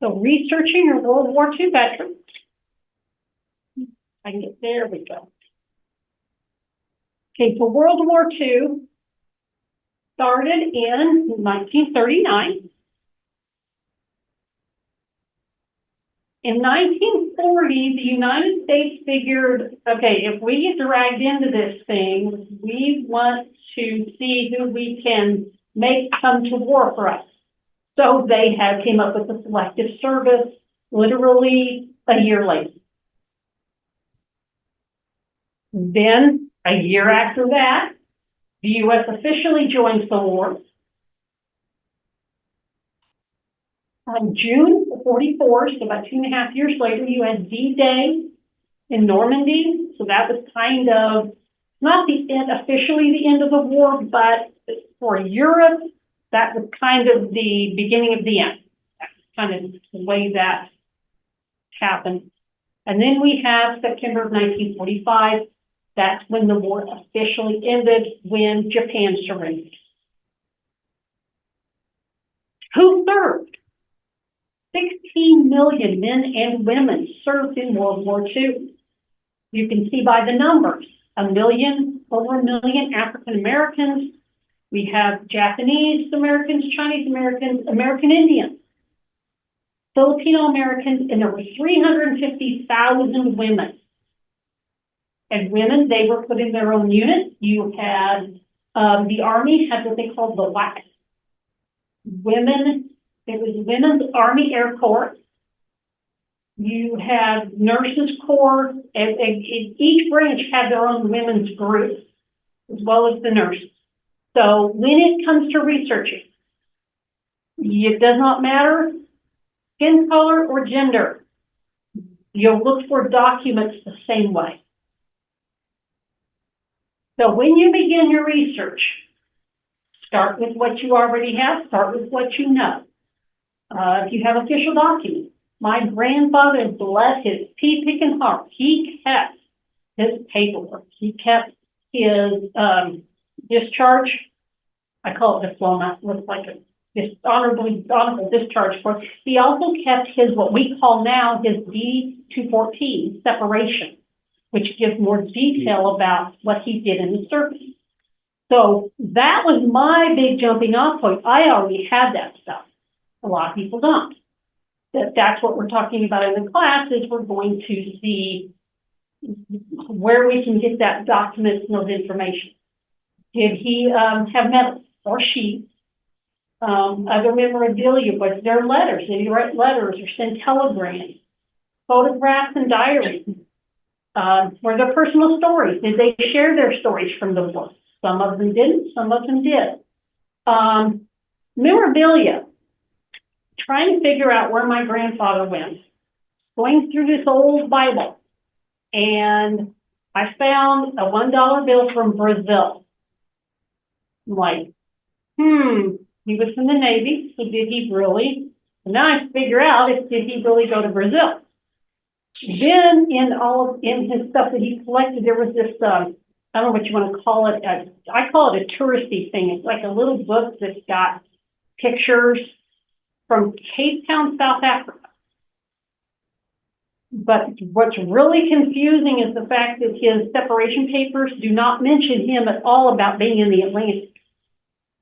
So researching your World War II veterans. I can get, there we go. Okay, so World War II started in 1939. In 1940, the United States figured, okay, if we get dragged into this thing, we want to see who we can make come to war for us. So they came up with the selective service literally a year later. Then, a year after that, the U.S. officially joins the war. On June 44, so about 2.5 years later, you had D-Day in Normandy. So that was kind of not the end, officially the end of the war, but for Europe, that was kind of the beginning of the end. That's kind of the way that happened. And then we have September of 1945. That's when the war officially ended, when Japan surrendered. Who served? 16 million men and women served in World War II. You can see by the numbers, over a million African Americans. We have Japanese Americans, Chinese Americans, American Indians, Filipino Americans, and there were 350,000 women. And women, they were put in their own units. You had, the Army had what they called the WWII. Women, it was Women's Army Air Corps. You had Nurses Corps, and each branch had their own women's group, as well as the nurses. So when it comes to researching, it does not matter skin color or gender. You'll look for documents the same way. So when you begin your research, start with what you already have, start with what you know. If you have official documents, my grandfather, bless his pea-picking heart, he kept his paperwork. He kept his discharge. I call it diploma. It looks like a honorable discharge course. He also kept his, what we call now, his D-214 separation, which gives more detail about what he did in the service. So that was my big jumping off point. I already had that stuff. A lot of people don't. That's what we're talking about in the class, is we're going to see where we can get that document and those information. Did he have medals, or she? Other memorabilia, was there letters? Did he write letters or send telegrams? Photographs and diaries? Were there personal stories? Did they share their stories from the war? Some of them didn't, some of them did. Memorabilia. Trying to figure out where my grandfather went. Going through this old Bible, and I found a $1 bill from Brazil. I'm like, he was from the Navy, so did he really? And now I figure out, did he really go to Brazil? Then in his stuff that he collected, there was this, I don't know what you want to call it. I call it a touristy thing. It's like a little book that's got pictures from Cape Town, South Africa. But what's really confusing is the fact that his separation papers do not mention him at all about being in the Atlantic.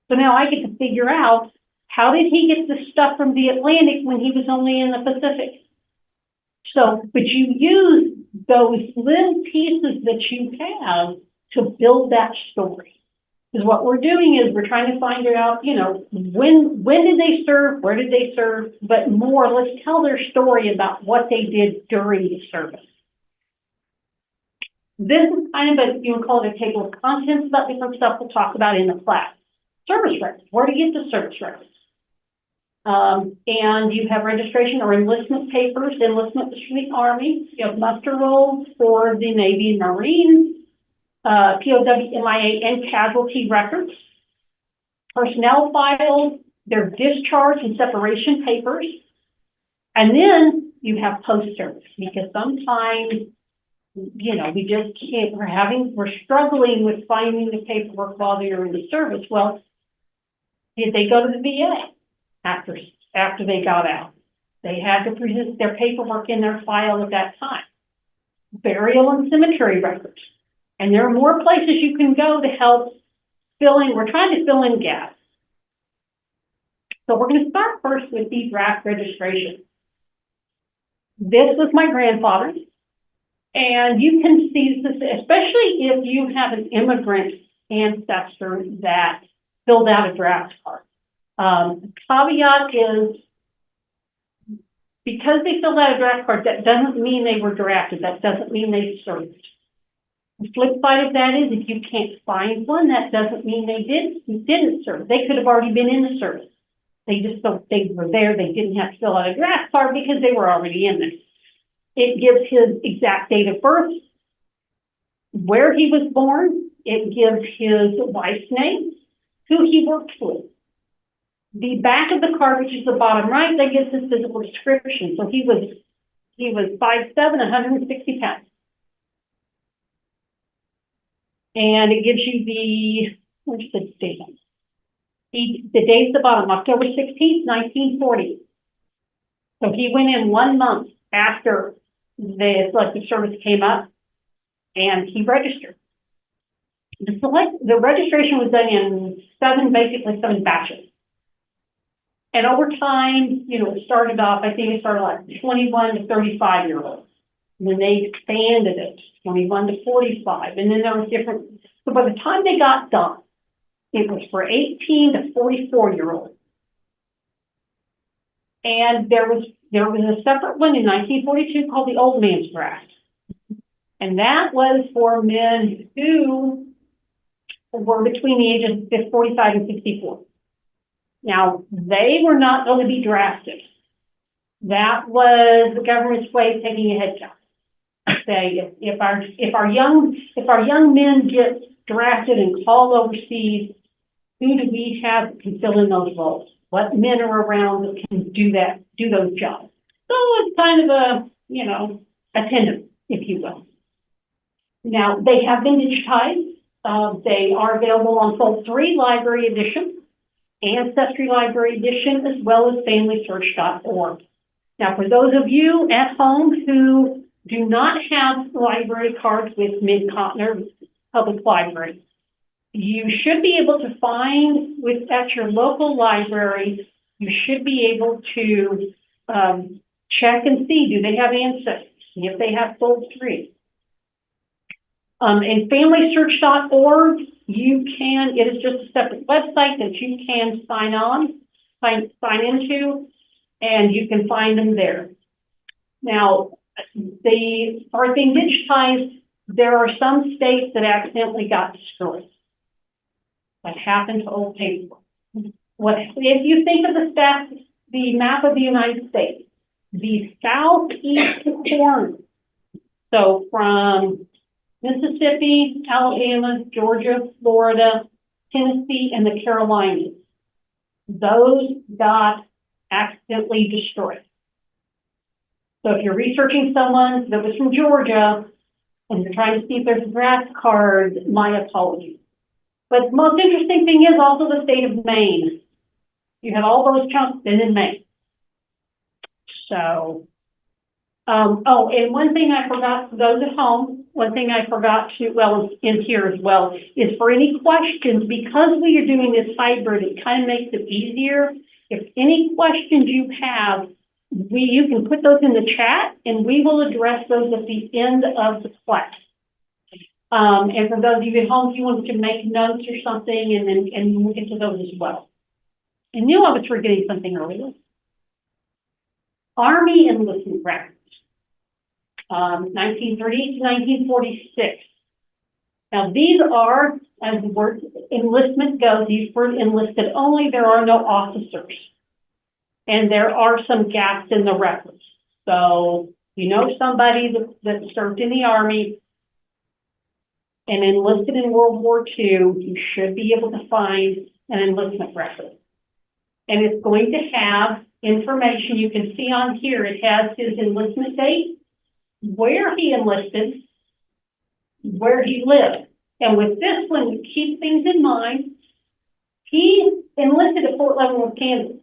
So now I get to figure out, how did he get the stuff from the Atlantic when he was only in the Pacific? So, but you use those little pieces that you have to build that story. Because what we're doing is we're trying to find out, when did they serve, where did they serve, but more, let's tell their story about what they did during the service. This is kind of you would call it a table of contents about different stuff we'll talk about in the class. Service records, where to get the service records. And you have registration or enlistment papers. Enlistment is for the Army. You have muster rolls for the Navy and Marines. POW, MIA, and casualty records, personnel files, their discharge and separation papers, and then you have post-service, because sometimes, we just can't, we're struggling with finding the paperwork while they're in the service. Well, did they go to the VA after they got out? They had to present their paperwork in their file at that time. Burial and cemetery records. And there are more places you can go to help fill in. We're trying to fill in gaps. So we're going to start first with the draft registration. This was my grandfather's. And you can see this, especially if you have an immigrant ancestor that filled out a draft card. The caveat is, because they filled out a draft card, that doesn't mean they were drafted. That doesn't mean they served. The flip side of that is, if you can't find one, that doesn't mean they didn't serve. They could have already been in the service. They were there. They didn't have to fill out a draft card because they were already in there. It gives his exact date of birth, where he was born. It gives his wife's name, who he worked with. The back of the card, which is the bottom right, that gives his physical description. So he was 5'7", 160 pounds. And it gives you where's the date? The date's the bottom, October 16th, 1940. So he went in 1 month after the selective service came up, and he registered. The registration was done in basically seven batches. And over time, it started off, I think it started like 21 to 35-year-olds. And then they expanded it, 21 to 45. And then there was different, so by the time they got done, it was for 18 to 44-year-olds. And there was a separate one in 1942 called the Old Man's Draft. And that was for men who were between the ages of 45 and 64. Now, they were not going to be drafted. That was the government's way of taking a head count. Say, if our young men get drafted and called overseas, who do we have that can fill in those roles? What men are around that can do those jobs? So it's kind of attendant, if you will. Now, they have been digitized. They are available on Fold 3 Library Edition, Ancestry Library Edition, as well as FamilySearch.org. Now, for those of you at home who do not have library cards with Mid-Continent Public Library, you should be able to find at your local library, you should be able to check and see, do they have Ancestry? See if they have Fold 3. And FamilySearch.org, it is just a separate website that you can sign into, and you can find them there. Now, they are being digitized. There are some states that accidentally got destroyed. That happened to old paper. If you think of the map of the United States, the southeast corner, so from Mississippi, Alabama, Georgia, Florida, Tennessee, and the Carolinas, those got accidentally destroyed. So if you're researching someone that was from Georgia and you're trying to see if there's a draft card, my apologies. But the most interesting thing is also the state of Maine. You have all those chunks in Maine. So, and one thing I forgot for those at home, in here as well, is for any questions, because we are doing this hybrid, it kind of makes it easier. If any questions you have, you can put those in the chat, and we will address those at the end of the class. And for those of you at home, if you want to make notes or something, and we'll get to those as well. I knew I was forgetting something earlier. Army enlistment records, 1938 to 1946. Now, these are, as the word enlistment goes, these were enlisted only. There are no officers. And there are some gaps in the records. So, somebody that served in the Army and enlisted in World War II, you should be able to find an enlistment record. And it's going to have information you can see on here. It has his enlistment date, where he enlisted, where he lived. And with this one, keep things in mind. He enlisted at Fort Leavenworth, Kansas.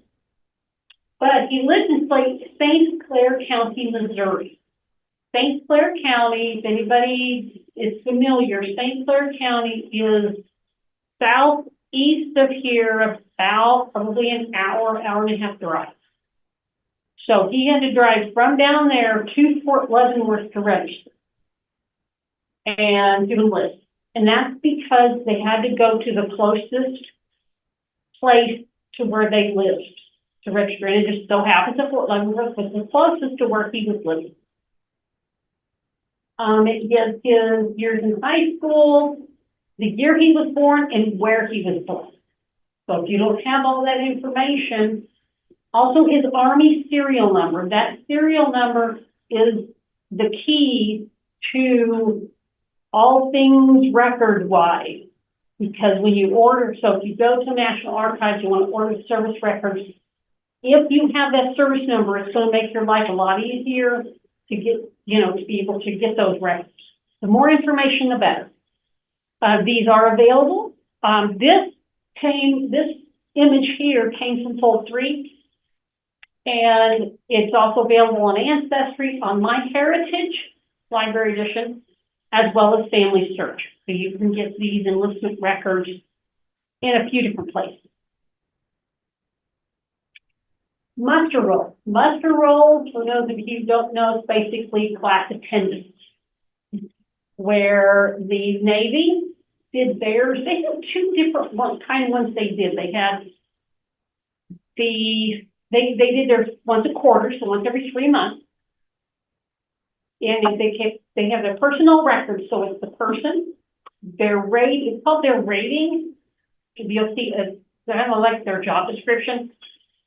But he lived in St. Clair County, Missouri. St. Clair County, if anybody is familiar, St. Clair County is southeast of here, about probably an hour, hour and a half drive. So he had to drive from down there to Fort Leavenworth to register and to enlist. And that's because they had to go to the closest place to where they lived to register. And it just so happens that Fort Leavenworth was the closest to where he was living. It gives his years in high school, the year he was born, and where he was born. So if you don't have all that information, also his Army serial number. That serial number is the key to all things record-wise. Because when you order, so if you go to National Archives, you want to order service records. If you have that service number, it's going to make your life a lot easier to get, to be able to get those records. The more information, the better. These are available. This image here came from Fold 3, and it's also available on Ancestry, on MyHeritage Library Edition, as well as Family Search. So you can get these enlistment records in a few different places. Muster roll. Muster roll, for those of you who don't know, is basically class attendance, where the Navy did theirs. They had two different ones they did. They had they did theirs once a quarter, so once every 3 months. And they have their personnel records, so it's the person, their rate, it's called their rating. You'll see kind of like their job description,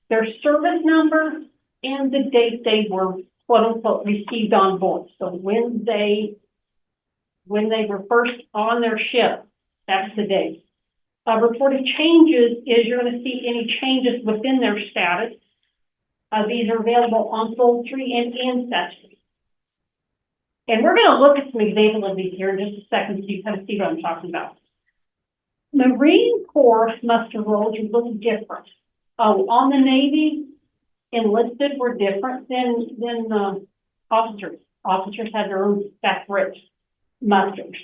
their service number, and the date they were quote unquote received on board. So when they were first on their ship, that's the date. Reported changes is you're going to see any changes within their status. These are available on Fold 3 and Ancestry. And we're going to look at some examples of these here in just a second so you kind of see what I'm talking about. Marine Corps muster rolls are a little different. On the Navy, enlisted were different than officers. Officers had their own separate musters.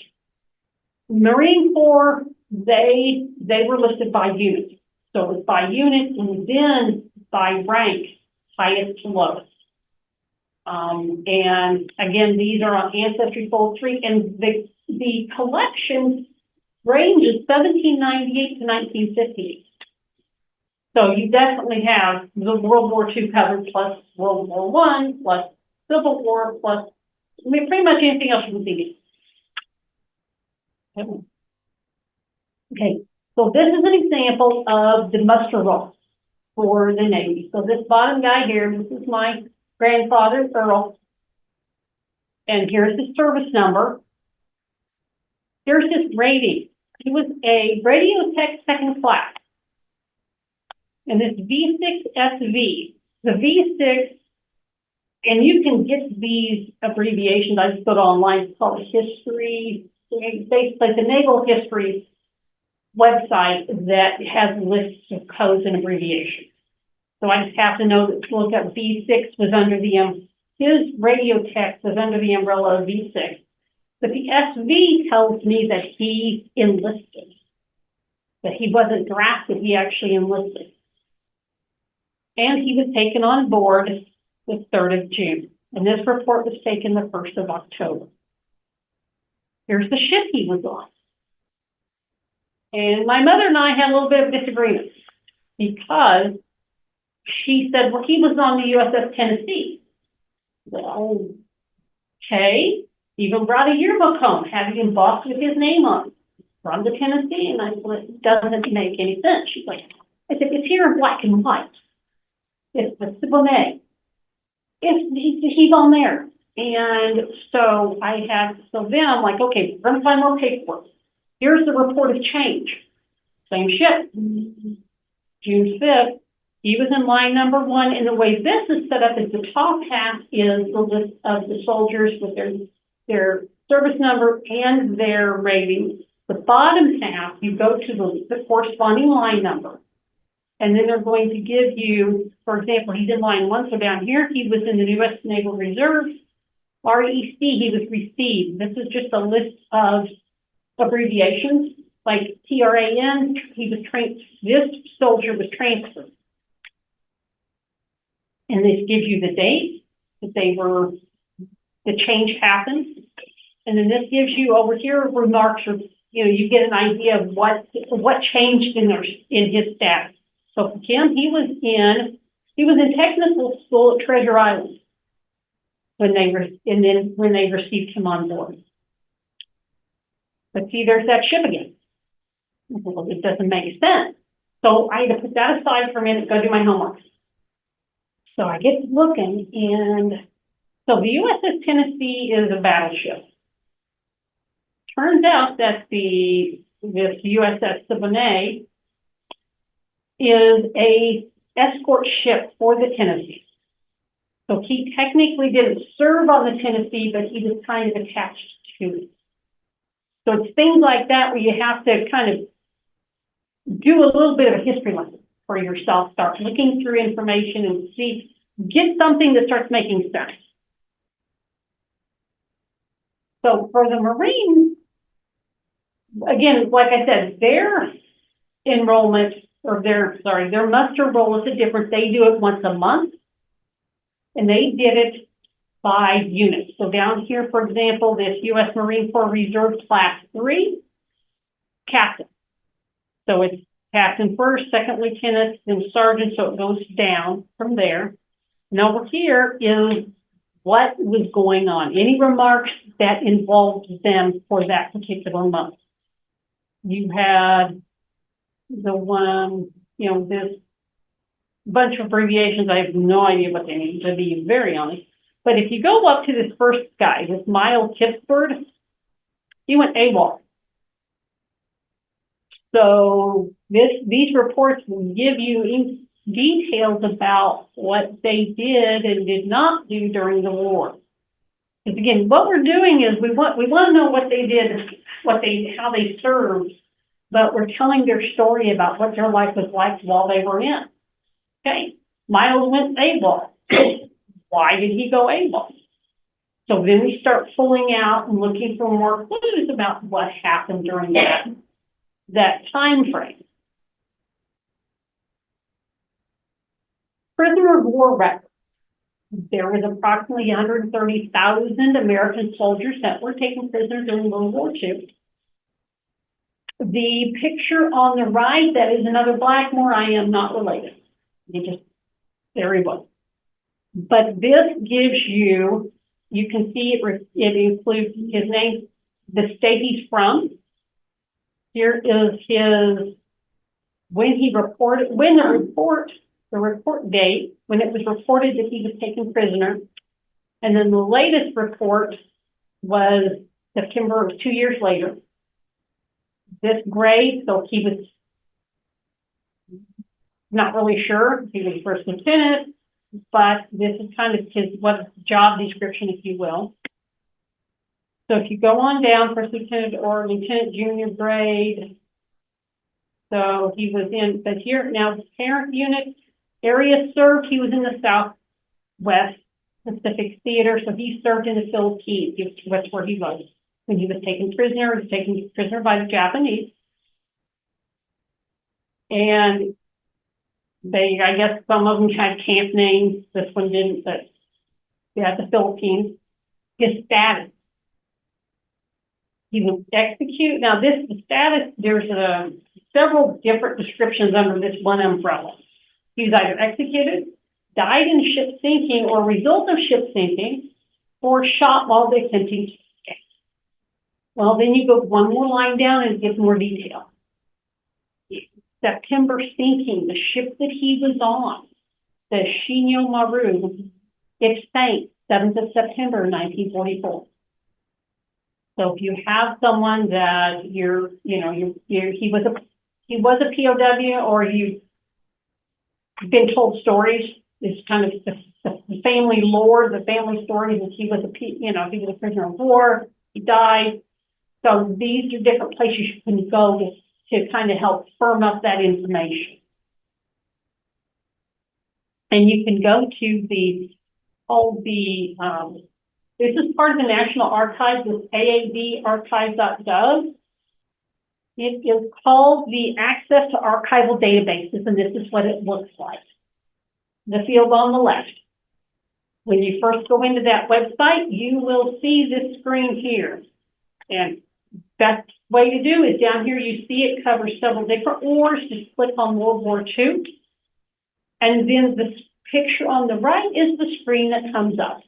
Marine Corps, they were listed by unit. So it was by unit and then by rank, highest to lowest. And again, these are on Ancestry Fold 3, and the collection ranges 1798 to 1958. So you definitely have the World War II covered, plus World War I, plus Civil War, plus pretty much anything else you can see. Okay, so this is an example of the muster roll for the Navy. So this bottom guy here, this is my grandfather, Earl, and here's his service number. Here's his rating. He was a radio tech second class. And this V6SV, the V6, and you can get these abbreviations. I just go to online, it's called history, basically the Naval History website that has lists of codes and abbreviations. So I just have to know that to look up V6 was under the, his radio tech was under the umbrella of V6. But the SV tells me that he enlisted, that he wasn't drafted, he actually enlisted. And he was taken on board the 3rd of June. And this report was taken the 1st of October. Here's the ship he was on. And my mother and I had a little bit of disagreement because she said, well, he was on the USS Tennessee. Well, okay. Even brought a yearbook home, had it embossed with his name on it, from the Tennessee. And I said, it doesn't make any sense. She's like, I said, it's here in black and white. It's the Siboney. He's on there. And so then I'm like, okay, we're gonna find more paperwork. Here's the report of change. Same ship, June 5th. He was in line number 1, and the way this is set up is the top half is the list of the soldiers with their service number and their rating. The bottom half, you go to the corresponding line number. And then they're going to give you, for example, he's in line 1, so down here, he was in the U.S. Naval Reserve. REC, he was received. This is just a list of abbreviations, like TRAN, this soldier was transferred. And this gives you the date that the change happened. And then this gives you over here remarks, or, you get an idea of what changed in his status. So for Kim, he was in technical school at Treasure Island when they received him on board. But see, there's that ship again. Well, it doesn't make sense. So I had to put that aside for a minute, go do my homework. So I get looking, and so the USS Tennessee is a battleship. Turns out that this USS Savannah is a escort ship for the Tennessee. So he technically didn't serve on the Tennessee, but he was kind of attached to it. So it's things like that where you have to kind of do a little bit of a history lesson for yourself, start looking through information and get something that starts making sense. So for the Marines, again, like I said, their enrollment or their muster roll is different. They do it once a month, and they did it by unit. So down here, for example, this U.S. Marine Corps Reserve Class 3, captain. So it's captain first, second lieutenant, then sergeant, so it goes down from there. And over here is what was going on, any remarks that involved them for that particular month. You had the one, this bunch of abbreviations. I have no idea what they mean, to be very honest. But if you go up to this first guy, this Miles Tipsford, he went AWOL. So these reports will give you details about what they did and did not do during the war. Because again, what we're doing is we want to know what they did, how they served, but we're telling their story about what their life was like while they were in. Okay, Miles went AWOL. Why did he go AWOL? So then we start pulling out and looking for more clues about what happened during that time frame. Prisoner of war records. There was approximately 130,000 American soldiers that were taken prisoners during World War II. The picture on the right, that is another Blackmore. I am not related. There he was. But this gives you can see it includes his name, the state he's from. Here is the report date, when it was reported that he was taken prisoner. And then the latest report was September of 2 years later. This gray, so he was not really sure. He was first lieutenant, but this is kind of his job description, if you will. So if you go on down, first lieutenant or lieutenant junior grade. So he was but here now the parent unit area served, he was in the Southwest Pacific Theater, so he served in the Philippines. That's where he was when he was taken prisoner. He was taken prisoner by the Japanese. And I guess some of them had camp names. This one didn't, but yeah, the Philippines. His status. He was executed. Now the status, there's several different descriptions under this one umbrella. He was either executed, died in ship sinking or result of ship sinking, or shot while they attempting to escape. Well, then you go one more line down and get more detail. September sinking, the ship that he was on, the Shinyo Maru, it sank 7th of September, 1944. So if you have someone that he was a POW, or you've been told stories, it's kind of the family lore, the family stories that he was a prisoner of war, he died. So these are different places you can go to kind of help firm up that information. And you can go to this is part of the National Archives, with aadarchives.gov. It is called the Access to Archival Databases, and this is what it looks like. The field on the left. When you first go into that website, you will see this screen here. And best way to do is down here, you see it covers several different wars. Just click on World War II. And then the picture on the right is the screen that comes up.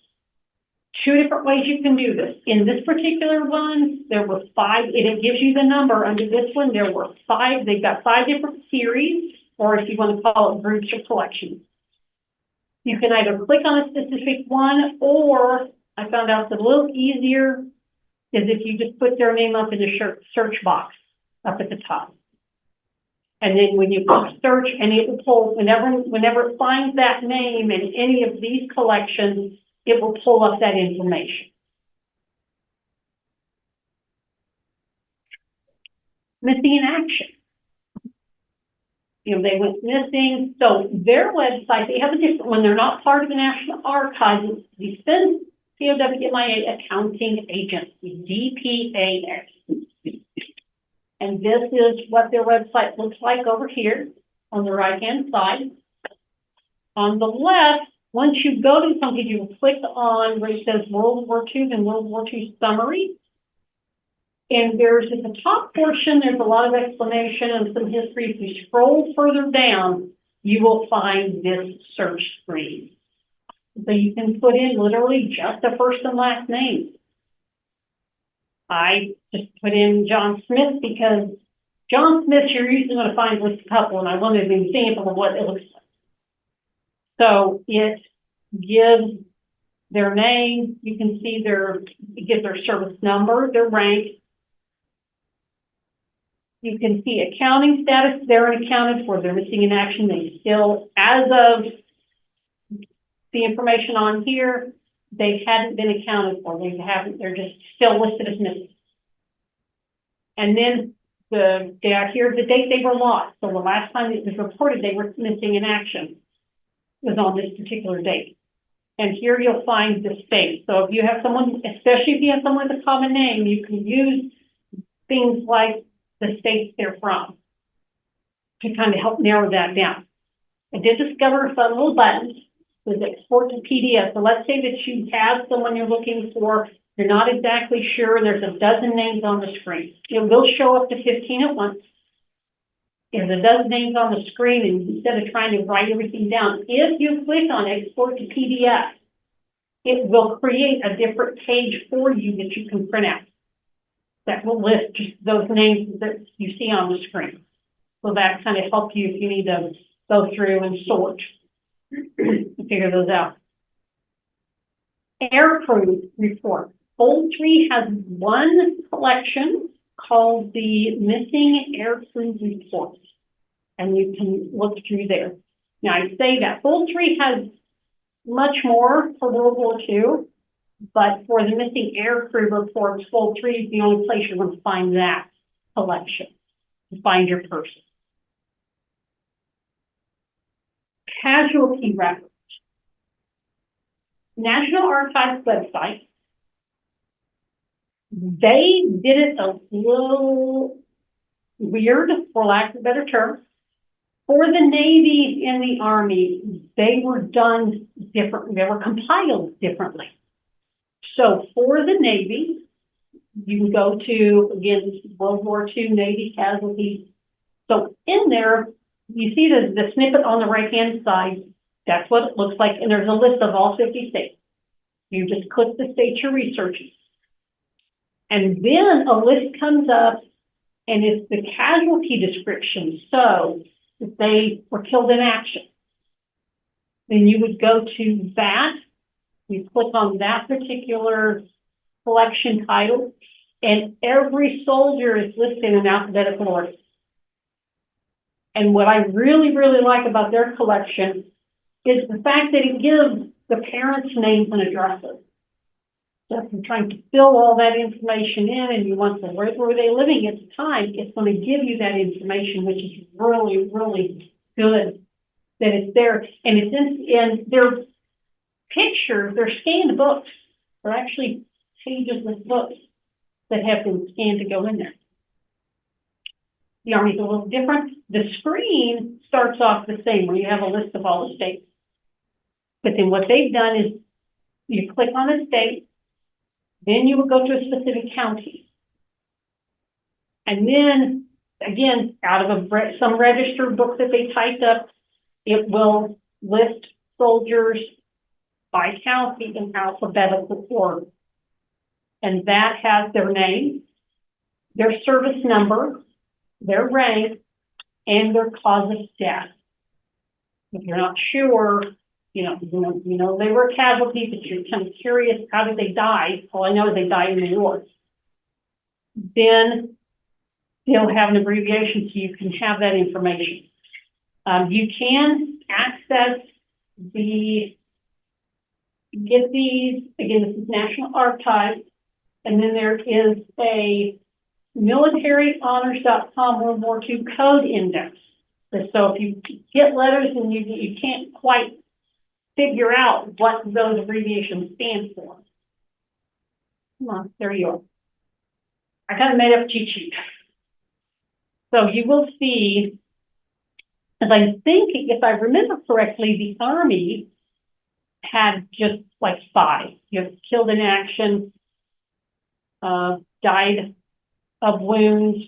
Two different ways you can do this. In this particular one, there were 5, and it gives you the number. Under this one, there were 5. They've got 5 different series, or if you want to call it groups or collections. You can either click on a specific one, or I found out it's a little easier is if you just put their name up in the search box up at the top. And then when you click search, and it will pull, whenever it finds that name in any of these collections, it will pull up that information. Missing in action. You know, they went missing. So their website, they have a different one. They're not part of the National Archives. It's the WWII Accounting Agency, DPAA. And this is what their website looks like over here on the right-hand side. On the left, once you go to something, you will click on where it says World War II and World War II Summary. And there's at the top portion, there's a lot of explanation and some history. If you scroll further down, you will find this search screen. So you can put in literally just the first and last name. I just put in John Smith because John Smith, you're usually going to find with a couple, and I wanted an example of what it looks like. So it gives their name. You can see it gives their service number, their rank. You can see accounting status. They're accounted for. They're missing in action. They still, as of the information on here, they hadn't been accounted for. They're just still listed as missing. And then down here, the date they were lost. So the last time it was reported they were missing in action was on this particular date. And here you'll find the state. So if you have someone, especially if you have someone with a common name, you can use things like the states they're from to kind of help narrow that down. I did discover some little buttons with export to PDF. So let's say that you have someone you're looking for, you're not exactly sure, and there's a dozen names on the screen. It will show up to 15 at once. There's a dozen names on the screen, and instead of trying to write everything down, if you click on export to PDF, it will create a different page for you that you can print out. That will list just those names that you see on the screen. So that kind of helps you if you need to go through and sort and figure those out. Aircrew report. Poultry has one collection called the Missing Aircrew Report, and you can look through there. Now, I say that poultry has much more for World War II, but for the Missing Aircrew Reports, poultry is the only place you're going to find that collection, to find your person. Casualty records. National Archives website, they did it a little weird, for lack of a better term. For the Navy and the Army, they were done differently. They were compiled differently. So for the Navy, you can go to, again, World War II Navy casualties. So in there, you see the snippet on the right-hand side. That's what it looks like. And there's a list of all 50 states. You just click the state you're researching. And then a list comes up, and it's the casualty description. So if they were killed in action, then you would go to that. You click on that particular collection title, and every soldier is listed in alphabetical order. And what I really, really like about their collection is the fact that it gives the parents' names and addresses. So if you're trying to fill all that information in and you want to know where were they living at the time, it's going to give you that information, which is really, really good. that it's there, and it's in their pictures, they're scanned books. They're actually pages with books that have been scanned to go in there. The Army's a little different. The screen starts off the same, where you have a list of all the states. But then what they've done is you click on a state, then you will go to a specific county. And then, again, out of some registered book that they typed up, it will list soldiers by county in alphabetical order. And that has their name, their service number, their rank, and their cause of death. If you're not sure, you know they were casualties, but you're kind of curious, how did they die? All I know is they died in the war. Then they'll have an abbreviation so you can have that information. You can access get these, again, this is National Archives, and then there is a militarihonors.com World War II code index. So if you get letters and you can't quite figure out what those abbreviations stand for. Come on, there you are. I kind of made up a cheat sheet. So you will see, as I think, if I remember correctly, the Army had just like 5. You have killed in action, died of wounds,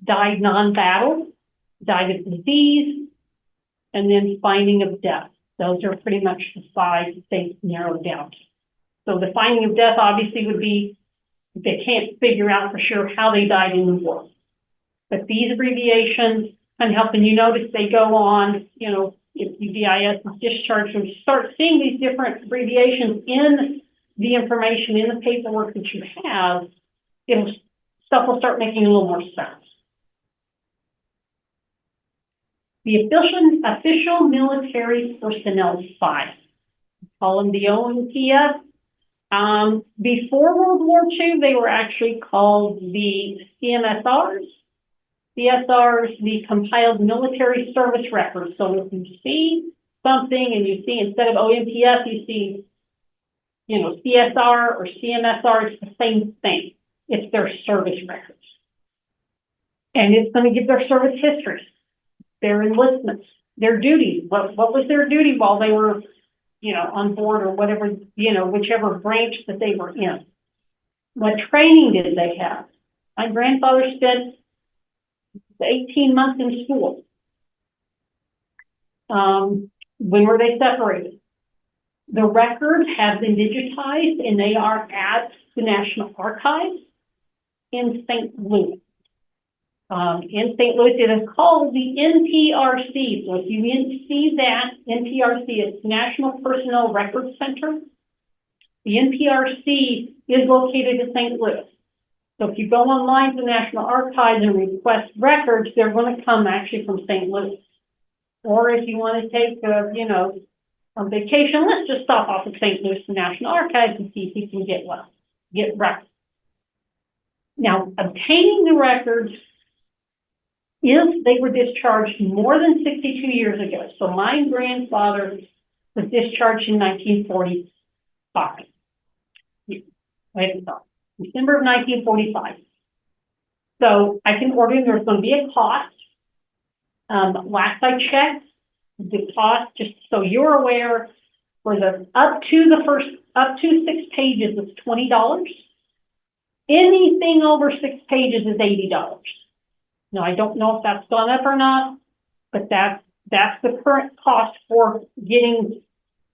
died non-battle, died of disease, and then finding of death. Those are pretty much the 5 that they narrowed down. So the finding of death obviously would be, they can't figure out for sure how they died in the war. But these abbreviations, and helping you notice, they go on, you know, if UDIS is discharged, and you start seeing these different abbreviations in the information, in the paperwork that you have, stuff will start making a little more sense. The official military personnel file, call them the OMPF. Before World War II, they were actually called the CMSRs. CSRs, the compiled military service records. So if you see something and you see, instead of OMPF, you see, you know, CSR or CMSR, it's the same thing. It's their service records. And it's going to give their service history, their enlistments, their duties. What was their duty while they were, you know, on board, or whatever, you know, whichever branch that they were in. What training did they have? My grandfather spent 18 months in school. When were they separated? The records have been digitized, and they are at the National Archives in St. Louis. In St. Louis, it is called the NPRC. So if you see that, NPRC, it's National Personnel Records Center. The NPRC is located in St. Louis. So if you go online to the National Archives and request records, they're going to come actually from St. Louis. Or if you want to take, you know, on vacation, let's just stop off at St. Louis National Archives and see if you can get records. Now, obtaining the records, if they were discharged more than 62 years ago. So my grandfather was discharged in 1945. December of 1945. So I can order, there's going to be a cost. Last I checked, the cost, just so you're aware, for the up to 6 pages is $20. Anything over 6 pages is $80. Now, I don't know if that's gone up or not, but that's the current cost for getting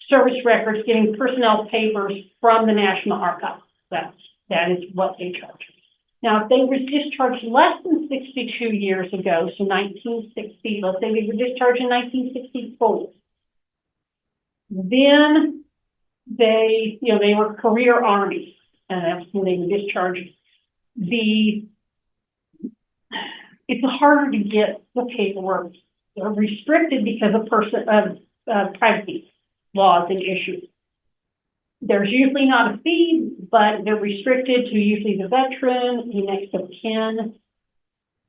service records, getting personnel papers from the National Archives. That is what they charge. Now, if they were discharged less than 62 years ago, so 1960, let's say they were discharged in 1964, then they were career Army, and that's when they were discharged. It's harder to get the paperwork. They're restricted because of privacy laws and issues. There's usually not a fee, but they're restricted to usually the veteran, the next of kin,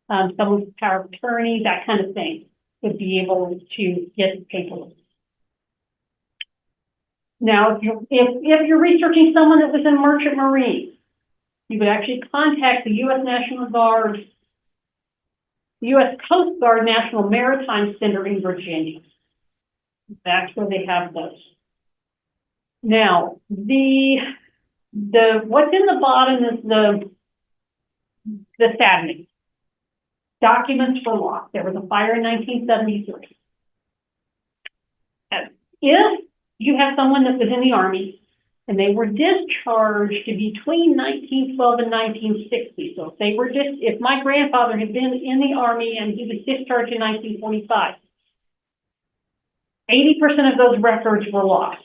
someone with power of attorney, that kind of thing. would be able to get paperwork. Now, if you're researching someone that was in Merchant Marine, you would actually contact the U.S. National Guard, the U.S. Coast Guard National Maritime Center in Virginia. That's where they have those. Now, what's in the bottom is the saddening. Documents were lost. There was a fire in 1973. If you have someone that was in the Army and they were discharged between 1912 and 1960, so if my grandfather had been in the Army and he was discharged in 1945, 80% of those records were lost.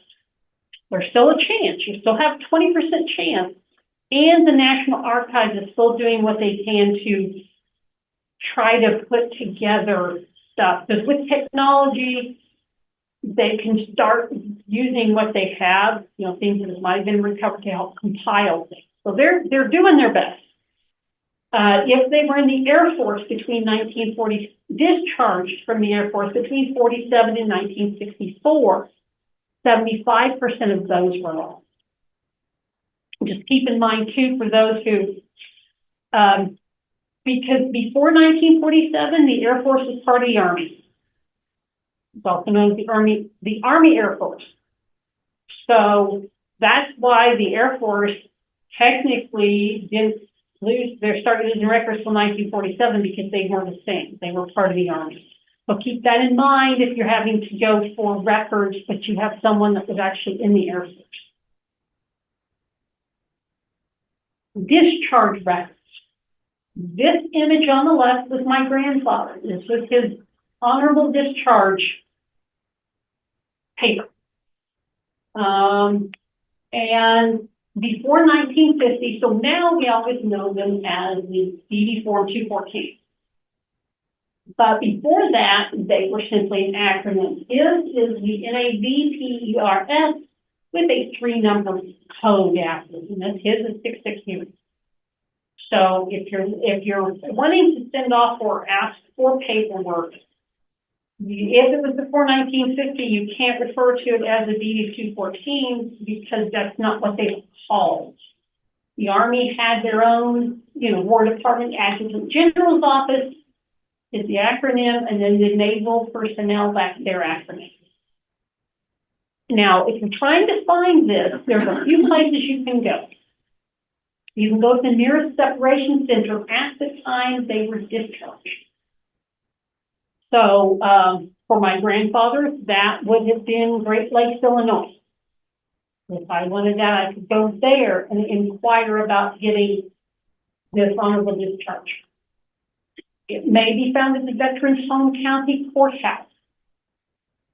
There's still a chance. You still have 20% chance, and the National Archives is still doing what they can to try to put together stuff. Because with technology, they can start using what they have, things that might have been recovered to help compile things. So they're doing their best. If they were in the Air Force between 1940, discharged from the Air Force between 47 and 1964, 75% of those were lost. Just keep in mind, too, for those who, because before 1947, the Air Force was part of the Army. It's also known as the Army Air Force. So that's why the Air Force technically didn't lose their started in records until 1947, because they were the same. They were part of the Army. So keep that in mind if you're having to go for records, but you have someone that was actually in the Air Force. Discharge records. This image on the left was my grandfather. This was his honorable discharge paper. And before 1950, so now we always know them as the DD Form 214. But before that, they were simply an acronym. His is the NAVPERS with a 3-number code after it, and his is 660. So if you're wanting to send off or ask for paperwork, if it was before 1950, you can't refer to it as a DD 214 because that's not what they called. The Army had their own, War Department Adjutant General's Office is the acronym, and then the Naval Personnel, that's their acronym. Now, if you're trying to find this, there's a few places you can go. You can go to the nearest separation center at the time they were discharged. So for my grandfather, that would have been Great Lakes, Illinois. If I wanted that, I could go there and inquire about getting this honorable discharge. It may be found at the Veterans Home County Courthouse.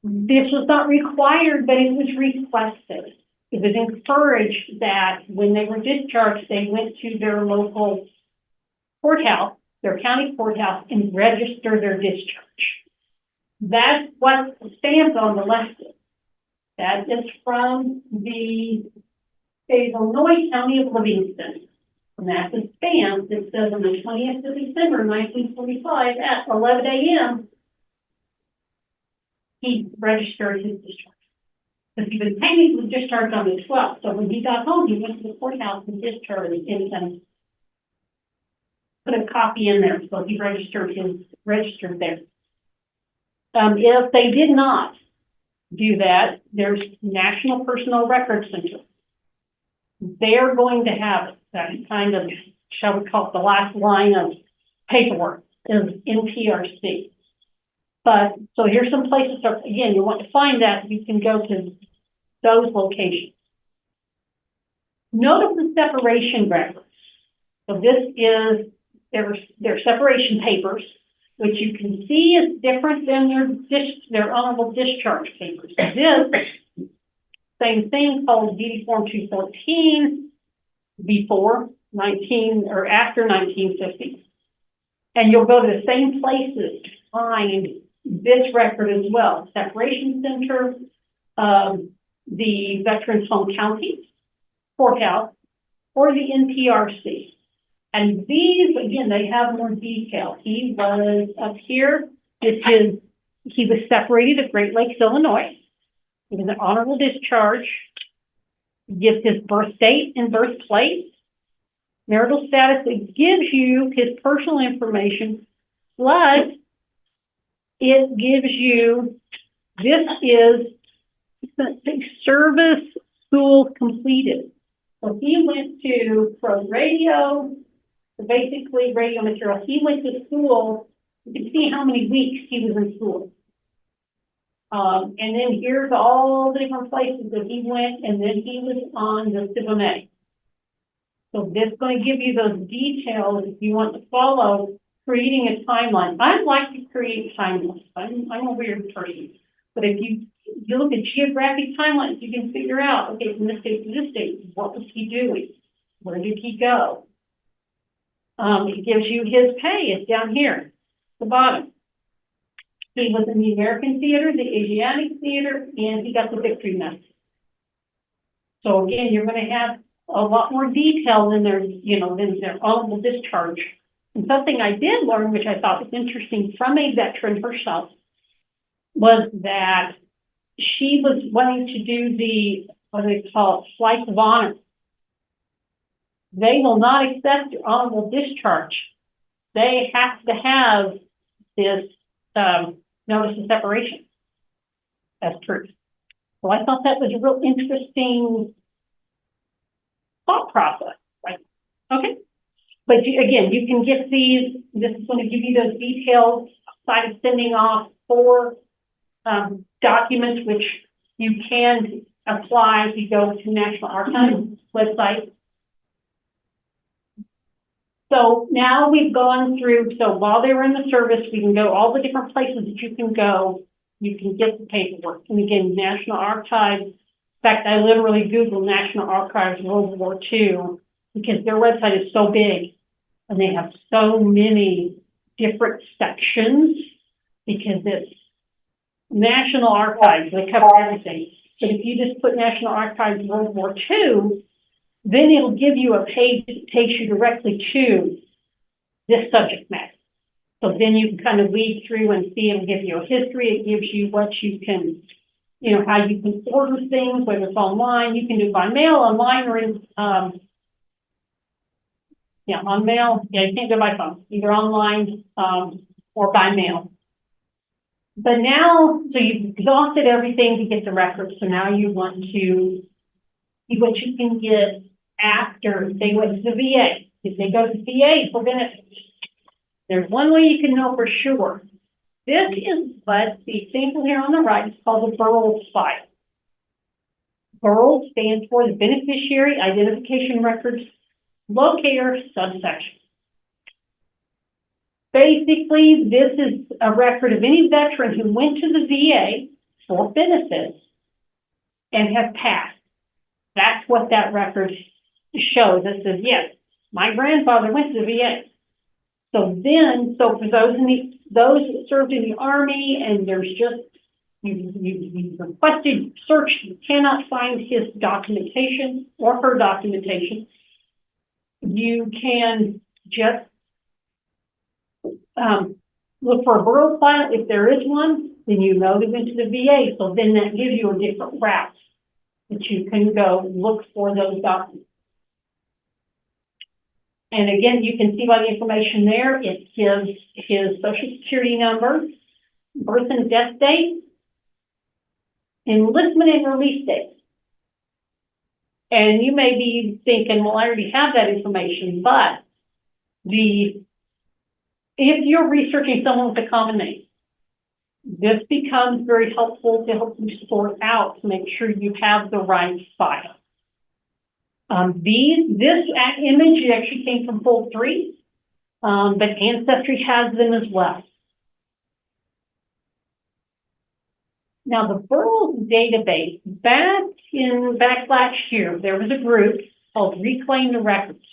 This was not required, but it was requested. It was encouraged that when they were discharged, they went to their local courthouse, their county courthouse, and register their discharge. That's what the stamp on the left is. That is from the state of Illinois, County of Livingston. And that's a stamp that says on the 20th of December, 1945 at 11 a.m., he registered his discharge. Because he was technically discharged on the 12th. So when he got home, he went to the courthouse and discharged and put a copy in there. So he registered there. If they did not do that, there's National Personnel Records Center. They're going to have that kind of, shall we call it, the last line of paperwork is NPRC. But so here's some places. So again, you want to find that, you can go to those locations. Note the separation records. So this is their separation papers, which you can see is different than their honorable discharge papers. This same thing called DD Form 214 before 19 or after 1950. And you'll go to the same places to find this record as well. Separation Center, the Veterans Home County Courthouse, or the NPRC. And these, again, they have more detail. He was up here. This is He was separated at Great Lakes, Illinois. He was an honorable discharge. Gives his birth date and birthplace. Marital status, it gives you his personal information, plus it gives you, this is service school completed. So he went to pro radio, basically radio material. He went to school. You can see how many weeks he was in school. And then here's all the different places that he went, and then he was on the CIVMA. So this is going to give you those details if you want to follow creating a timeline. I like to create timelines. I'm a weird person. But if you look at geographic timelines, you can figure out, okay, from this date to this date, what was he doing? Where did he go? It gives you his pay. It's down here, at the bottom. He was in the American theater, the Asiatic theater, and he got the victory medal. So again, you're going to have a lot more detail in their, than their honorable discharge. And something I did learn, which I thought was interesting from a veteran herself, was that she was wanting to do the, what do they call it, flight of honor. They will not accept your honorable discharge. They have to have this notice of separation as proof. So I thought that was a real interesting thought process, right? Okay. But again, you can get these. This is going to give you those details outside of sending off 4 documents, which you can apply if you go to National Archives website. So now we've gone through, so while they were in the service, we can go all the different places that you can go. You can get the paperwork. And again, National Archives. In fact, I literally Googled National Archives World War II because their website is so big and they have so many different sections because it's National Archives. They cover everything. But if you just put National Archives World War II, then it'll give you a page that takes you directly to this subject matter. So then you can kind of weed through and see. It'll give you a history. It gives you what you can, how you can order things, whether it's online. You can do by mail, online, or in, on mail. Yeah, you can't do by phone, either online or by mail. But now, so you've exhausted everything to get the records. So now you want to see what you can get after they went to the VA. If they go to the VA for benefits, there's one way you can know for sure. This is what the example here on the right is called the Burroughs file. Burroughs stands for the Beneficiary Identification Records Locator Subsection. Basically, this is a record of any veteran who went to the VA for benefits and has passed. That's what that record shows. It says, yes, my grandfather went to the VA. So for those that served in the Army, and there's just, you requested search, you cannot find his documentation or her documentation, you can just look for a Burroughs file. If there is one, then you know they went to the VA. So then that gives you a different route that you can go look for those documents. And again, you can see by the information there, it gives his Social Security number, birth and death date, enlistment and release date. And you may be thinking, well, I already have that information, but if you're researching someone with a common name, this becomes very helpful to help you sort out to make sure you have the right file. This image actually came from Fold 3, but Ancestry has them as well. Now, the Burroughs database, back last year, there was a group called Reclaim the Records,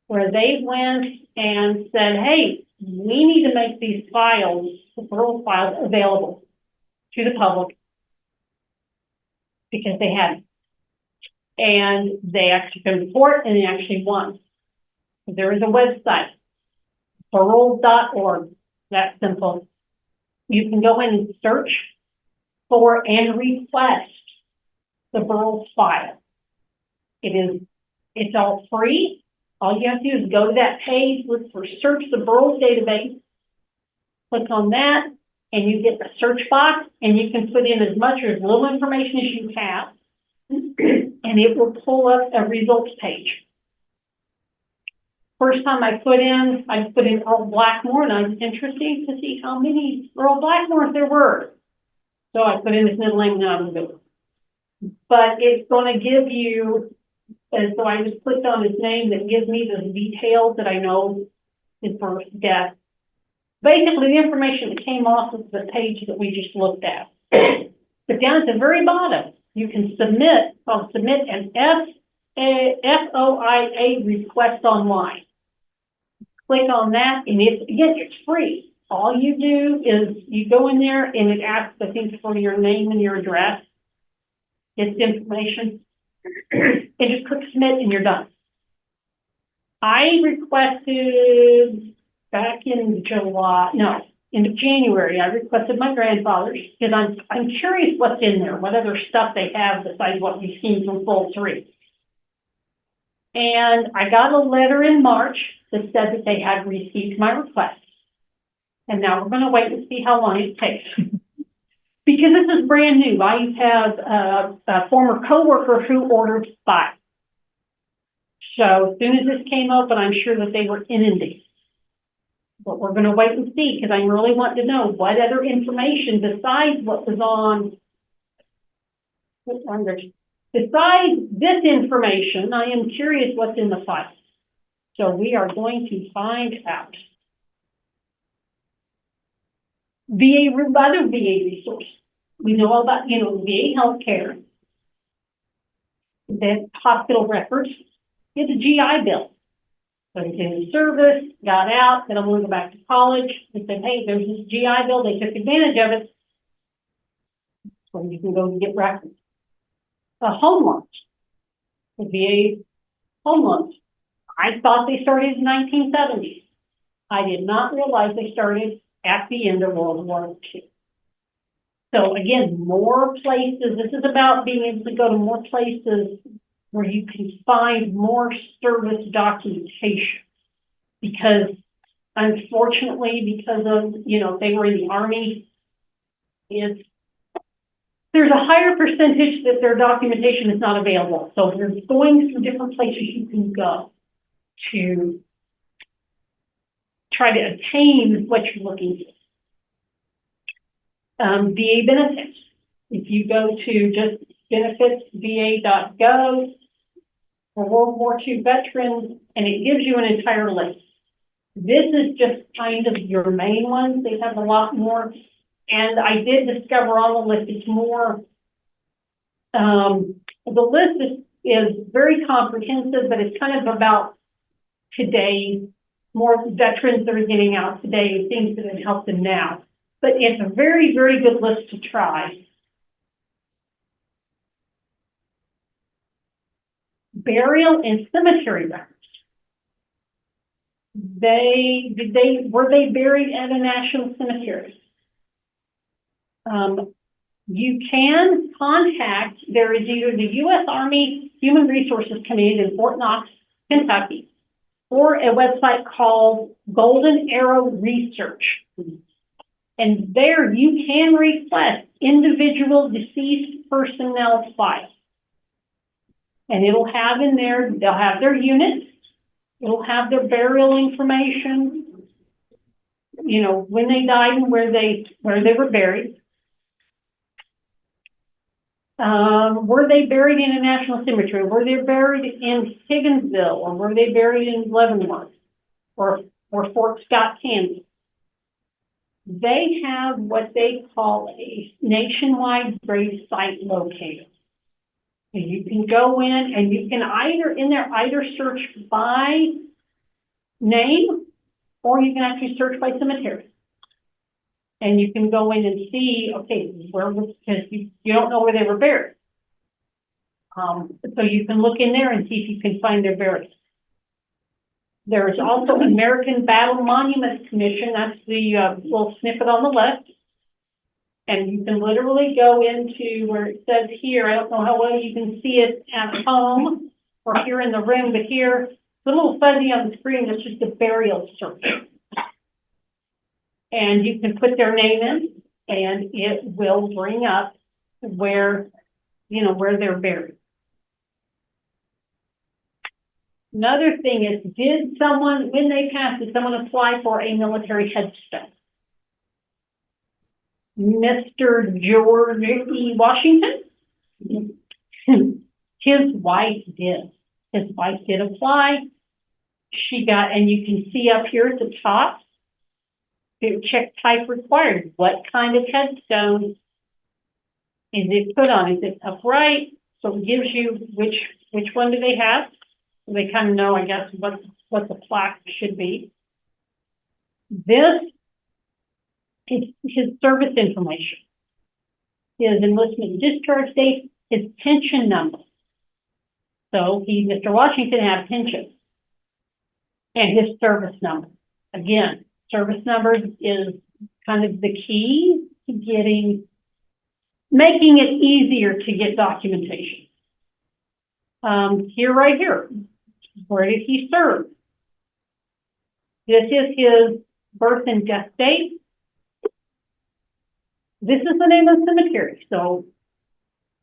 where they went and said, hey, we need to make these files, the Burroughs files, available to the public because they hadn't. And they actually came to court and they actually won. There is a website, burroughs.org, that's simple. You can go in and search for and request the Burls file. It's all free. All you have to do is go to that page, look for search the Burls database, click on that, and you get the search box, and you can put in as much or as little information as you have, and it will pull up a results page. First time I put in Earl Blackmore, and I was interested to see how many Earl Blackmores there were. So I put in his middle name, and I was good. But it's going to give you, and so I just clicked on his name, that gives me the details that I know his birth, death. Basically, the information that came off of the page that we just looked at. But down at the very bottom, you can submit an FOIA request online. Click on that, and it's free. All you do is you go in there, and it asks, I think, for your name and your address. It's information. And just click submit, and you're done. I requested back in January, I requested my grandfather's, because I'm curious what's in there, what other stuff they have besides what we've seen from full 3. And I got a letter in March that said that they had received my request. And now we're going to wait and see how long it takes. Because this is brand new. I have a former coworker who ordered 5. So as soon as this came open, I'm sure that they were inundated. But we're going to wait and see, because I really want to know what other information besides what was on, besides this information, I am curious what's in the file. So we are going to find out. Other VA resource. We know all about, VA healthcare, the hospital records, it's a GI Bill. So they came in service, got out, then I'm going to go back to college. They said, hey, there's this GI Bill. They took advantage of it. So you can go and get records. Home loans. The VA home loans. I thought they started in the 1970s. I did not realize they started at the end of World War II. So again, more places. This is about being able to go to more places where you can find more service documentation. Because unfortunately, because of, they were in the Army, there's a higher percentage that their documentation is not available. So there's going through different places you can go to try to attain what you're looking for. VA benefits. If you go to just benefitsva.gov for World War II veterans, and it gives you an entire list. This is just kind of your main ones. They have a lot more. And I did discover on the list, it's more, the list is very comprehensive, but it's kind of about today, more veterans that are getting out today, things that have helped them now. But it's a very, very good list to try. Burial and cemetery records. Were they buried at a national cemetery? You can contact, there is either the U.S. Army Human Resources Command in Fort Knox, Kentucky, or a website called Golden Arrow Research. And there you can request individual deceased personnel files. And it'll have in there, they'll have their units, it'll have their burial information, when they died and where they were buried. Were they buried in a national cemetery? Were they buried in Higginsville? Or were they buried in Leavenworth? Or Fort Scott, Kansas? They have what they call a nationwide grave site locator. And you can go in and you can either search by name, or you can actually search by cemetery. And you can go in and see, okay, because you don't know where they were buried. So you can look in there and see if you can find their burials. There is also American Battle Monuments Commission. That's the little snippet on the left. And you can literally go into where it says here, I don't know how well you can see it at home or here in the room, but here, the little fuzzy on the screen is just a burial search. And you can put their name in, and it will bring up where, where they're buried. Another thing is, when they passed, did someone apply for a military headstone? Mr. George E. Washington? His wife did. His wife did apply. She got, and you can see up here at the top, check type required. What kind of headstone is it put on? Is it upright? So it gives you which one do they have? So they kind of know, I guess, what the plaque should be. This is his service information, his enlistment discharge date, his pension number. So Mr. Washington had a pension, and his service number. Again, service number is kind of the key to making it easier to get documentation. Right here, where did he serve? This is his birth and death date. This is the name of the cemetery. So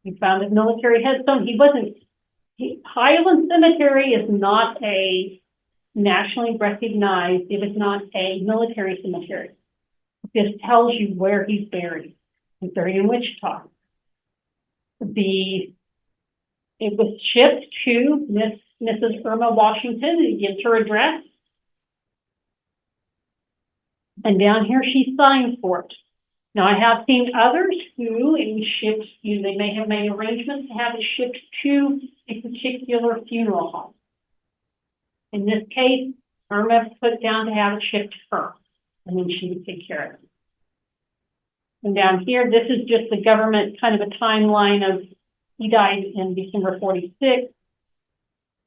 he found a military headstone. Highland Cemetery is not a nationally recognized, it is not a military cemetery. This tells you where he's buried. He's buried in Wichita. It was shipped to Mrs. Irma Washington, and gives her address. And down here she signed for it. Now, I have seen others who they may have made arrangements to have it shipped to a particular funeral home. In this case, Irma put down to have it shipped to her, and then she would take care of it. And down here, this is just the government kind of a timeline of, he died in December 46.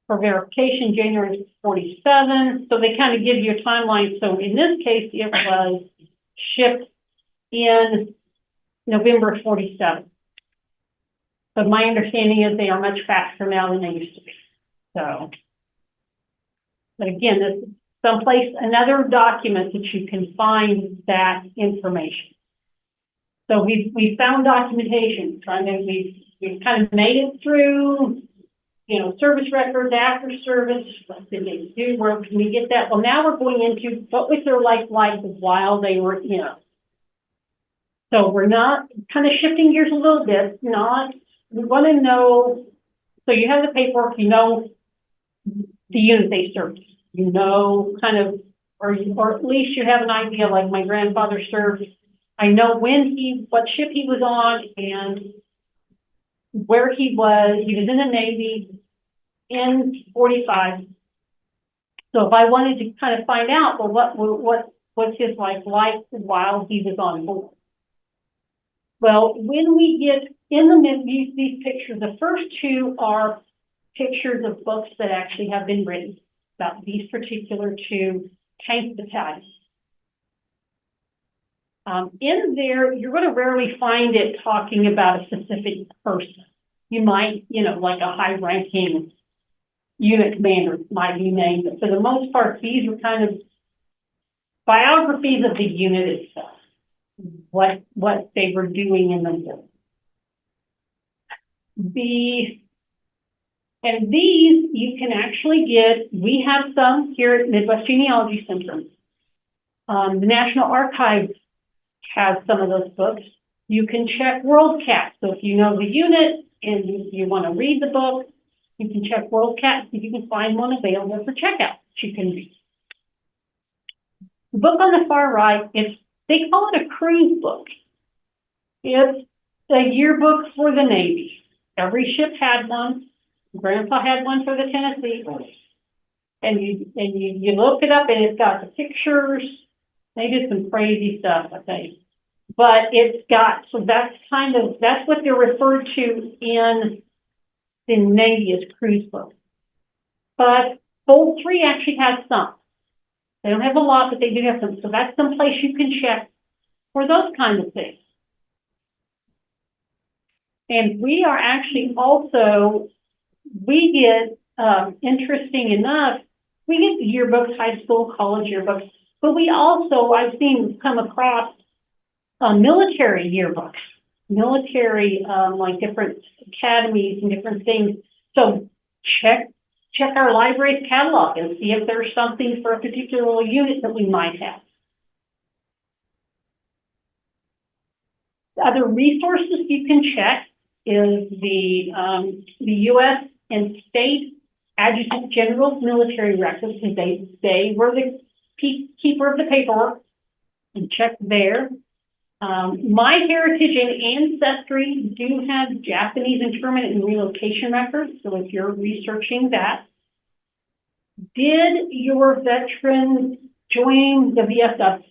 For verification, January 47. So they kind of give you a timeline. So in this case, it was shipped in November 47. But my understanding is they are much faster now than they used to be. So, but again, this is another document that you can find that information. So we found documentation, we've kind of made it through, service records after service. What did they do? Where can we get that? Well, now we're going into what was their life like while they were, So we're not kind of shifting gears a little bit. We want to know. So you have the paperwork. The unit they served. Kind of, or at least you have an idea. Like my grandfather served. I know what ship he was on and where he was. He was in the Navy in 45. So if I wanted to kind of find out, well, what was his life like while he was on board? Well, when we get in these pictures, the first two are pictures of books that actually have been written about these particular two tank battalions. In there, you're going to rarely find it talking about a specific person. You might, like a high-ranking unit commander might be named, but for the most part, these are kind of biographies of the unit itself, what they were doing in the war. And these you can actually get. We have some here at Midwest Genealogy Center. The National Archives has some of those books. You can check WorldCat. So if you know the unit and you want to read the book, you can check WorldCat, see if you can find one available for checkout that you can read. The book on the far right, they call it a cruise book. It's a yearbook for the Navy. Every ship had one. Grandpa had one for the Tennessee. And you look it up and it's got the pictures. They did some crazy stuff, I think. But so that's what they're referred to in the Navy as cruise book. But Bold 3 actually has some. They don't have a lot, but they do have some. So that's some place you can check for those kinds of things. And we are actually also, we get, interesting enough, we get the yearbooks, high school, college yearbooks, but we also, I've seen come across military yearbooks, military, like different academies and different things. So check our library's catalog and see if there's something for a particular unit that we might have. Other resources you can check is the U.S. and state adjutant general's military records, because they were the keeper of the paperwork, and check there. My Heritage and Ancestry do have Japanese internment and relocation records, so if you're researching that. Did your veteran join the VFW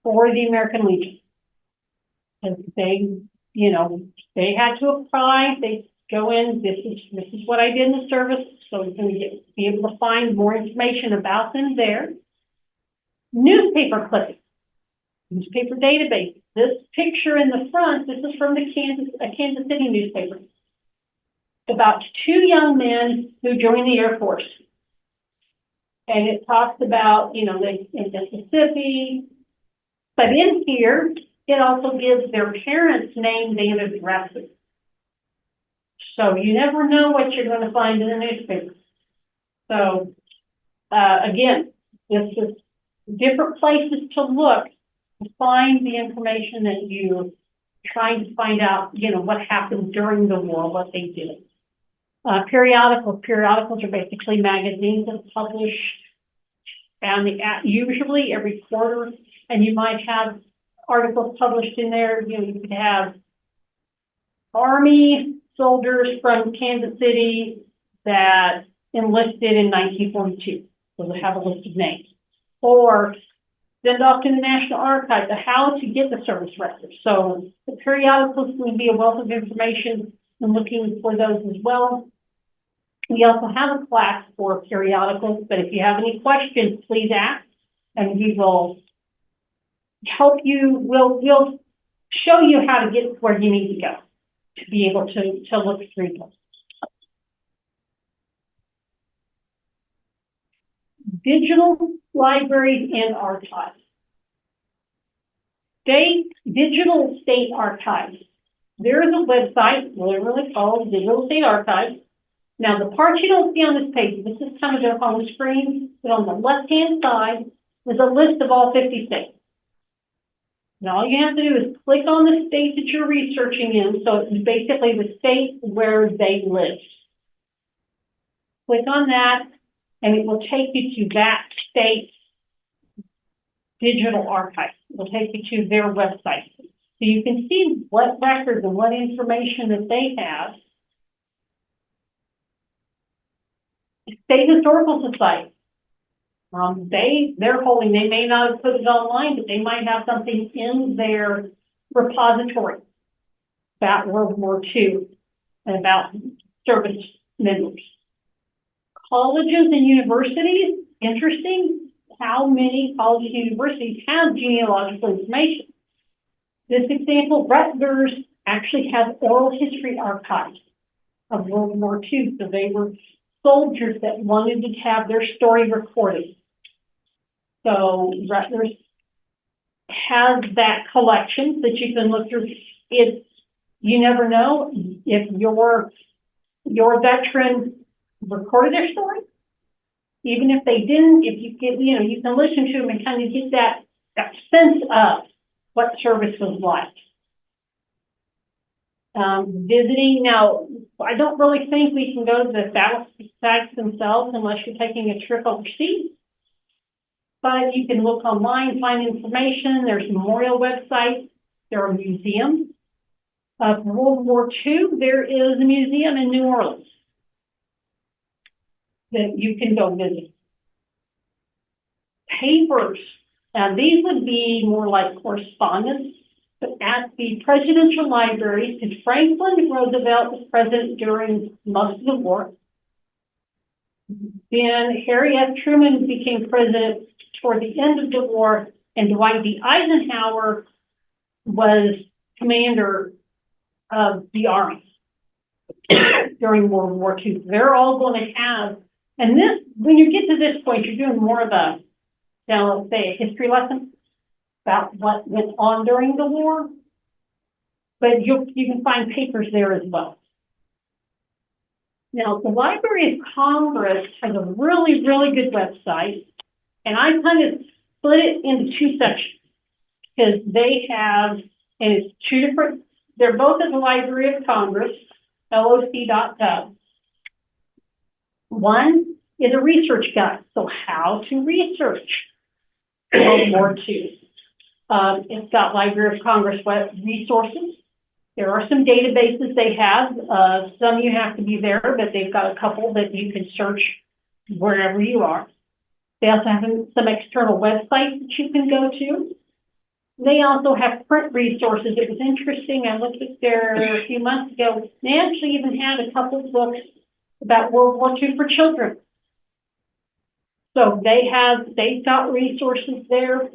or the American Legion? Because they had to apply, they go in, this is what I did in the service, so you can be able to find more information about them there. Newspaper clippings. Newspaper database. This picture in the front, this is from the Kansas City newspaper. About two young men who joined the Air Force. And it talks about, they in Mississippi. But in here, it also gives their parents' names and addresses. So you never know what you're going to find in the newspaper. So, again, this is different places to look to find the information that you're trying to find out, what happened during the war, what they did. Periodicals. Periodicals are basically magazines that publish usually every quarter, and you might have articles published in there. You could have Army soldiers from Kansas City that enlisted in 1942. So they have a list of names. Or send off to the National Archives how to get the service records. So the periodicals will be a wealth of information and looking for those as well. We also have a class for periodicals, but if you have any questions, please ask, and we will help you. We'll show you how to get where you need to go to be able to look through them. Digital libraries and archives. Digital State Archives. There is a website, literally called Digital State Archives. Now, the part you don't see on this page, this is kind of their home screen, but on the left-hand side is a list of all 50 states. And all you have to do is click on the state that you're researching in, so it's basically the state where they live. Click on that, and it will take you to that state's digital archive. It will take you to their website. So you can see what records and what information that they have. State Historical Society. They're holding, they may not have put it online, but they might have something in their repository about World War II and about service members. Colleges and universities, interesting how many colleges and universities have genealogical information. This example, Rutgers actually has oral history archives of World War II, so they were soldiers that wanted to have their story recorded. So Rutgers has that collection that you can look through. You never know if your veteran recorded their story. Even if they didn't, if you get, you can listen to them and kind of get that sense of what service was like. Visiting, now, I don't really think we can go to the battle sites themselves unless you're taking a trip overseas. But you can look online, find information. There's memorial websites. There are museums. Of World War II, there is a museum in New Orleans that you can go visit. Papers, and these would be more like correspondence. But at the presidential libraries, because Franklin Roosevelt was president during most of the war. Then Harry S. Truman became president toward the end of the war, and Dwight D. Eisenhower was commander of the Army during World War II. They're all going to have, and this, when you get to this point, you're doing more of a, now let's say, a history lesson about what went on during the war, but you can find papers there as well. Now, the Library of Congress has a really, really good website, and I kind of split it into two sections because they have, and it's two different, they're both at the Library of Congress, loc.gov. One is a research guide, so how to research World War II. It's got Library of Congress web resources. There are some databases they have. Some you have to be there, but they've got a couple that you can search wherever you are. They also have some external websites that you can go to. They also have print resources. It was interesting. I looked at there a few months ago. They actually even had a couple of books about World War II for children. So they've got resources there.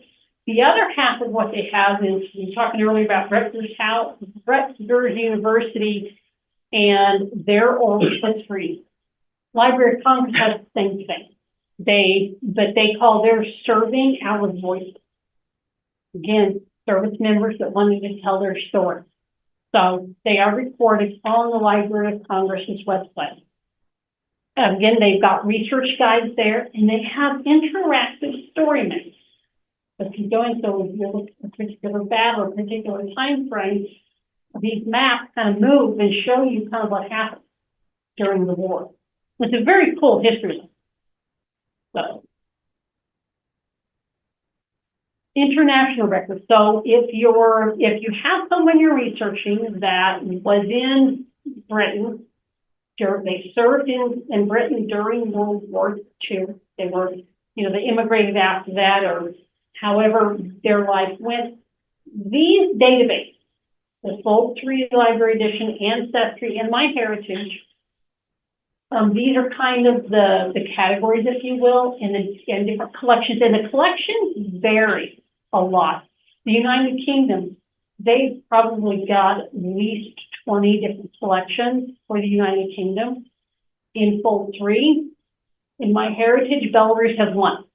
The other half of what they have is, we were talking earlier about Rutgers University and their oral history. Library of Congress has the same thing. But they call their Serving Our Voices. Again, service members that wanted to tell their story. So they are recorded on the Library of Congress's website. Again, they've got research guides there, and they have interactive story maps. If you go into a particular battle or a particular time frame, these maps kind of move and show you kind of what happened during the war. It's a very cool history. So, international records. So if you have someone you're researching that was in Britain, they served in Britain during World War II. They were, they immigrated after that, or however their life went. These databases, the Fold 3 Library Edition, Ancestry, and MyHeritage, these are kind of the categories, if you will, and different collections. And the collections vary a lot. The United Kingdom, they've probably got at least 20 different collections for the United Kingdom. In Fold 3, in MyHeritage, Belarus has one.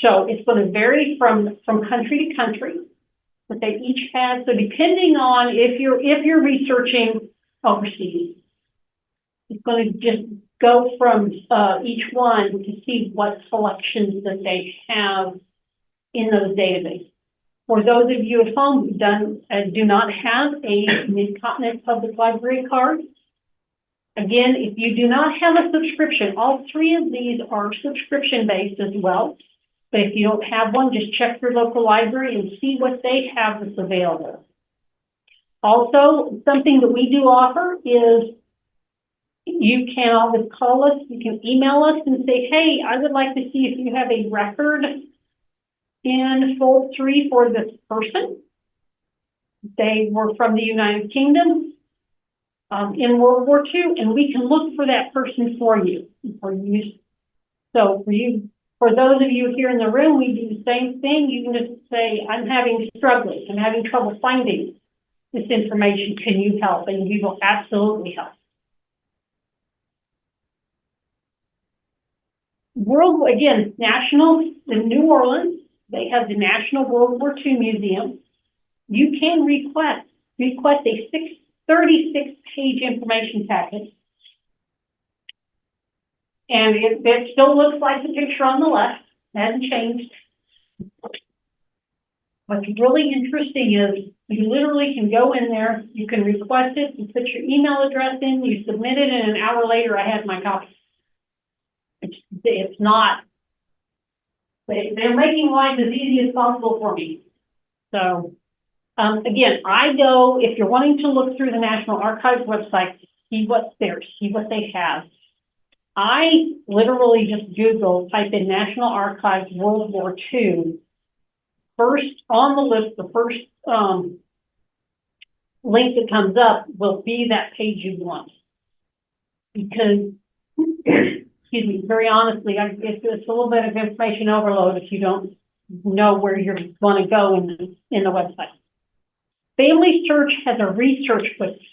So it's going to vary from country to country, but they each have, so depending on if you're researching overseas, it's going to just go from each one to see what collections that they have in those databases. For those of you at home who do not have a Mid-Continent Public Library card, again, if you do not have a subscription, all three of these are subscription-based as well. But if you don't have one, just check your local library and see what they have that's available. Also, something that we do offer is you can always call us, you can email us and say, hey, I would like to see if you have a record in Fold 3 for this person. They were from the United Kingdom in World War II, and we can look for that person for you. So for those of you here in the room, we do the same thing. You can just say, I'm having trouble finding this information. Can you help? And we will absolutely help. In New Orleans, they have the National World War II Museum. You can request a 36-page information packet. And it still looks like the picture on the left. It hasn't changed. What's really interesting is you literally can go in there, you can request it, you put your email address in, you submit it, and an hour later I have my copy. It's not, they're making life as easy as possible for me. So, again, if you're wanting to look through the National Archives website, see what's there, see what they have. I literally just Google, type in National Archives World War II. First on the list, the first link that comes up will be that page you want. Because, excuse me, very honestly, it's a little bit of information overload if you don't know where you want to go in the website. Family Search has a research wiki.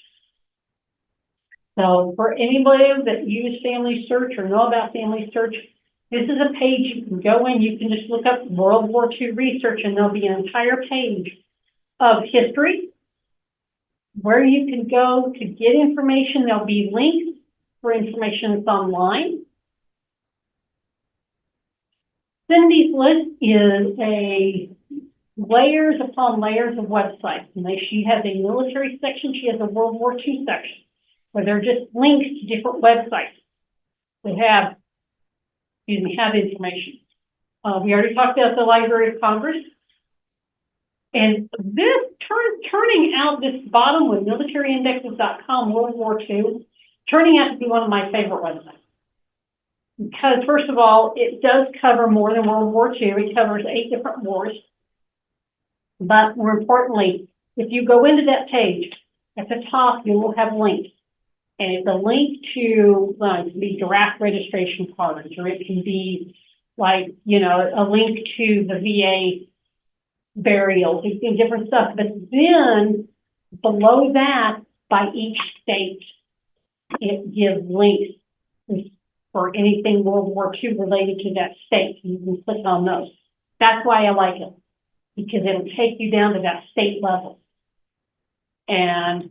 So for anybody that use Family Search or know about Family Search, this is a page you can go in. You can just look up World War II research, and there'll be an entire page of history where you can go to get information. There'll be links for information that's online. Cindy's list is a layers upon layers of websites. And she has a military section. She has a World War II section where they're just links to different websites that have information. We already talked about the Library of Congress. And this turning out this bottom with militaryindexes.com, World War II, turning out to be one of my favorite websites. Because first of all, it does cover more than World War II. It covers 8 different wars. But more importantly, if you go into that page, at the top, you will have links. And it's a link to the draft registration cards, or it can be like, a link to the VA burials, different stuff. But then below that, by each state, it gives links for anything World War II related to that state. You can click on those. That's why I like it, because it'll take you down to that state level. And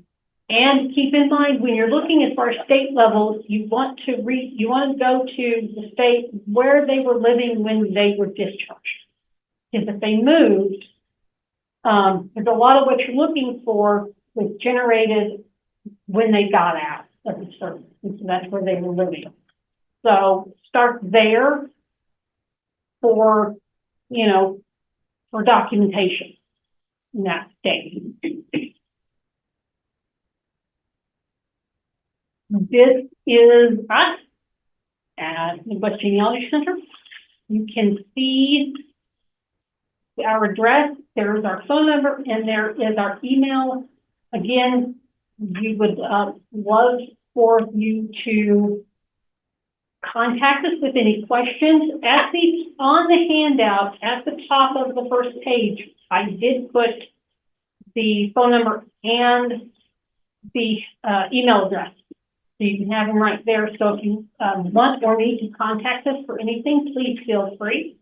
keep in mind, when you're looking as far as state levels, you want to go to the state where they were living when they were discharged. Because if they moved, there's a lot of what you're looking for was generated when they got out of the service. And so that's where they were living. So start there for documentation in that state. This is us at the West Genealogy Center. You can see our address, there's our phone number, and there is our email. Again, we would love for you to contact us with any questions. On the handout at the top of the first page, I did put the phone number and the email address. So you can have them right there. So if you want or need to contact us for anything, please feel free.